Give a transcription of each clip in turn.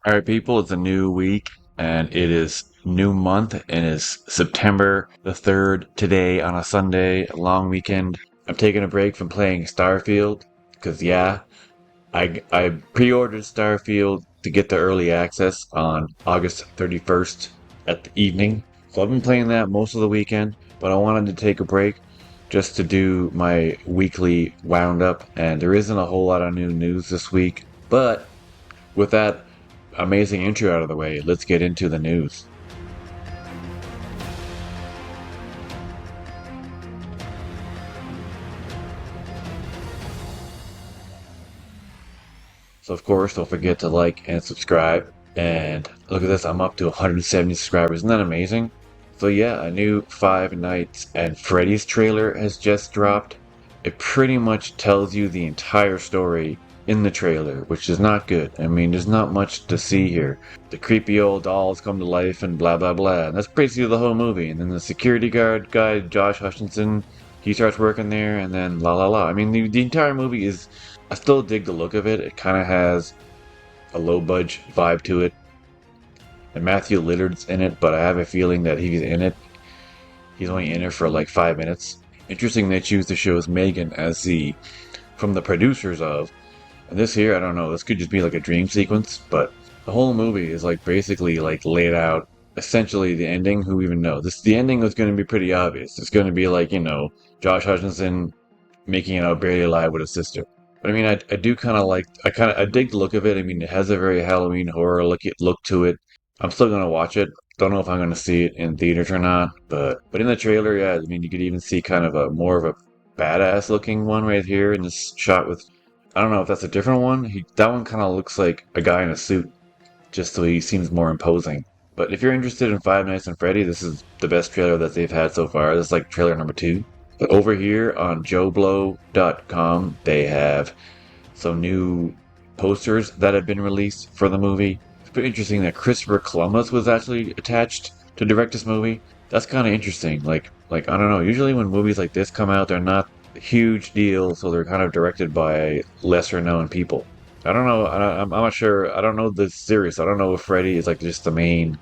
All right, people, it's a new week and it is new month and it's September the 3rd today on a Sunday, a long weekend. I'm taking a break from playing Starfield because, yeah, I pre-ordered Starfield to get the early access on August 31st at the evening. So I've been playing that most of the weekend, but I wanted to take a break just to do my weekly roundup, and there isn't a whole lot of new news this week, but with that amazing intro out of the way, let's get into the news. So, of course, don't forget to like and subscribe. And look at this, I'm up to 170 subscribers. Isn't that amazing? So, yeah, a new Five Nights at Freddy's trailer has just dropped. It pretty much tells you the entire story in the trailer, which is not good. I mean, there's not much to see here. The creepy old dolls come to life and blah blah blah. And that's basically the whole movie. And then the security guard guy, Josh Hutchinson, he starts working there, and then la la la. I mean, the entire movie is. I still dig the look of it. It kind of has a low budge vibe to it. And Matthew Lillard's in it, but I have a feeling that he's in it. He's only in it for like 5 minutes. Interesting they choose to show us Megan as the from the producers of. And this here, I don't know, this could just be like a dream sequence, but the whole movie is like basically like laid out essentially the ending. Who even knows? The ending was going to be pretty obvious. It's going to be like, Josh Hutchinson making it out barely alive with his sister. But I mean, I do kind of like, I dig the look of it. I mean, it has a very Halloween horror look to it. I'm still going to watch it. Don't know if I'm going to see it in theaters or not, but in the trailer, yeah, I mean, you could even see kind of a more of a badass looking one right here in this shot with, I don't know if that's a different one. That one kind of looks like a guy in a suit, just so he seems more imposing. But if you're interested in Five Nights at Freddy, this is the best trailer that they've had so far. This is like trailer number 2. But over here on JoeBlow.com, they have some new posters that have been released for the movie. It's pretty interesting that Christopher Columbus was actually attached to direct this movie. That's kind of interesting. Like I don't know. Usually when movies like this come out, they're not a huge deal, so they're kind of directed by lesser known people. I don't know. I'm not sure. I don't know the series. I don't know if Freddy is like just the main.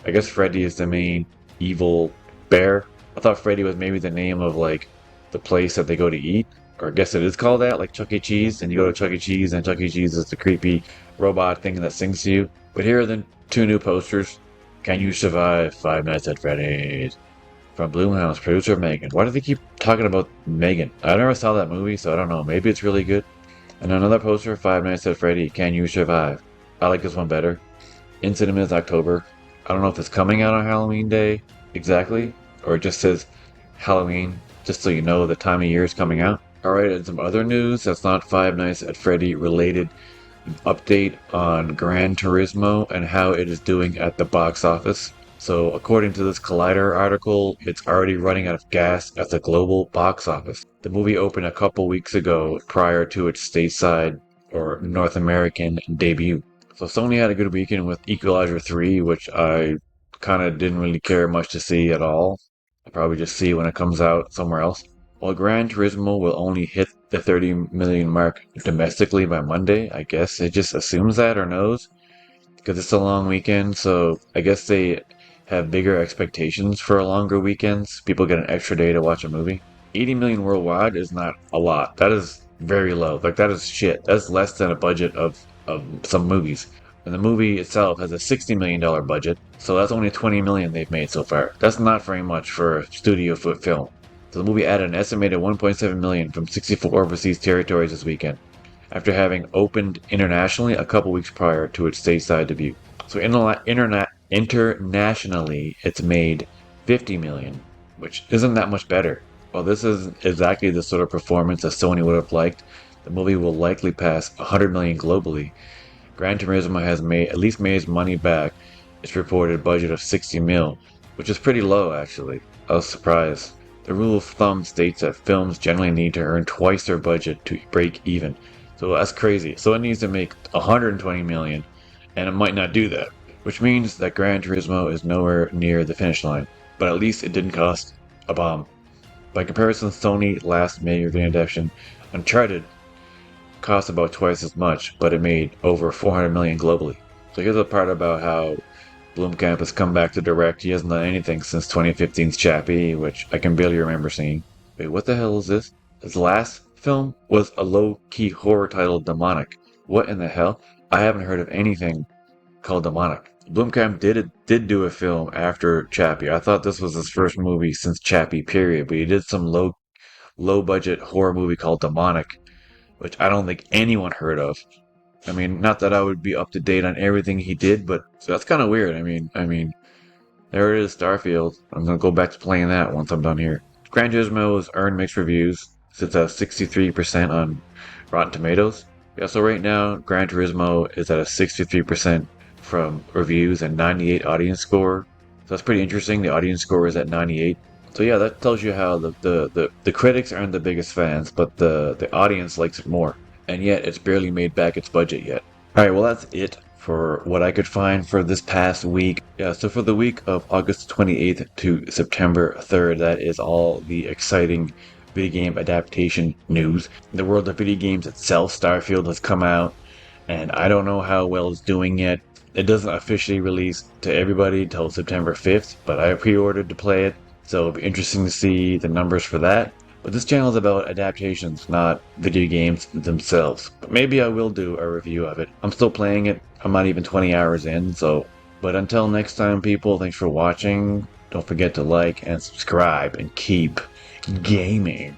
I guess Freddy is the main evil bear. I thought Freddy was maybe the name of like the place that they go to eat, or I guess it is called that, like Chuck E. Cheese. And you go to Chuck E. Cheese, and Chuck E. Cheese is the creepy robot thing that sings to you. But here are the 2 new posters. Can you survive Five Nights at Freddy's? From Blumhouse, producer Megan. Why do they keep talking about Megan? I never saw that movie, so I don't know. Maybe it's really good. And another poster, Five Nights at Freddy, Can You Survive? I like this one better. In cinemas October. I don't know if it's coming out on Halloween Day exactly, or it just says Halloween, just so you know the time of year is coming out. Alright, and some other news that's not Five Nights at Freddy related. Update on Gran Turismo and how it is doing at the box office. So, according to this Collider article, it's already running out of gas at the global box office. The movie opened a couple weeks ago prior to its stateside or North American debut. So Sony had a good weekend with Equalizer 3, which I kind of didn't really care much to see at all. I'll probably just see when it comes out somewhere else. While Gran Turismo will only hit the 30 million mark domestically by Monday, I guess it just assumes that or knows, because it's a long weekend, so I guess they have bigger expectations for longer weekends. People get an extra day to watch a movie. 80 million worldwide is not a lot. That is very low. Like, that is shit. That's less than a budget of some movies. And the movie itself has a $60 million budget, so that's only 20 million they've made so far. That's not very much for a studio foot film. So the movie added an estimated 1.7 million from 64 overseas territories this weekend, after having opened internationally a couple weeks prior to its stateside debut. So internationally, it's made 50 million, which isn't that much better. While this is exactly the sort of performance that Sony would have liked, the movie will likely pass 100 million globally. Gran Turismo has at least made its money back its reported budget of 60 mil, which is pretty low actually. I was surprised. The rule of thumb states that films generally need to earn twice their budget to break even. So that's crazy. So it needs to make 120 million, and it might not do that, which means that Gran Turismo is nowhere near the finish line. But at least it didn't cost a bomb. By comparison, Sony last major game adaptation, Uncharted, cost about twice as much, but it made over 400 million globally. So here's a part about how Blomkamp has come back to direct. He hasn't done anything since 2015's Chappie, which I can barely remember seeing. Wait, what the hell is this? His last film was a low-key horror titled Demonic. What in the hell? I haven't heard of anything called Demonic. Blomkamp did do a film after Chappie. I thought this was his first movie since Chappie, period. But he did some low budget horror movie called Demonic, which I don't think anyone heard of. I mean, not that I would be up to date on everything he did, but so that's kind of weird. I mean, there it is, Starfield. I'm gonna go back to playing that once I'm done here. Gran Turismo has earned mixed reviews. Sits at 63% on Rotten Tomatoes. Yeah, so right now, Gran Turismo is at a 63% from reviews and 98 audience score. So that's pretty interesting. The audience score is at 98. So yeah, that tells you how the critics aren't the biggest fans, but the audience likes it more. And yet, it's barely made back its budget yet. Alright, well that's it for what I could find for this past week. Yeah, so for the week of August 28th to September 3rd, that is all the exciting video game adaptation news. In the world of video games itself, Starfield has come out, and I don't know how well it's doing yet. It doesn't officially release to everybody until September 5th, but I pre-ordered to play it, so it'll be interesting to see the numbers for that. But this channel is about adaptations, not video games themselves. But maybe I will do a review of it. I'm still playing it. I'm not even 20 hours in, so... But until next time, people, thanks for watching. Don't forget to like and subscribe and keep gaming.